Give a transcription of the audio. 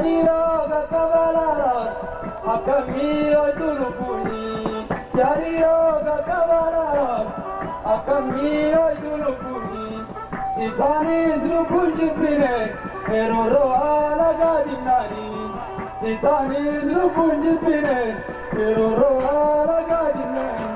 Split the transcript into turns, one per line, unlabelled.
Yariroga kabalala, akamio tulupuni. Yariroga kabalala, akamio tulupuni. Isani zlupunji pine, eroro ala gadinani. Isani zlupunji pine, eroro ala gadinani.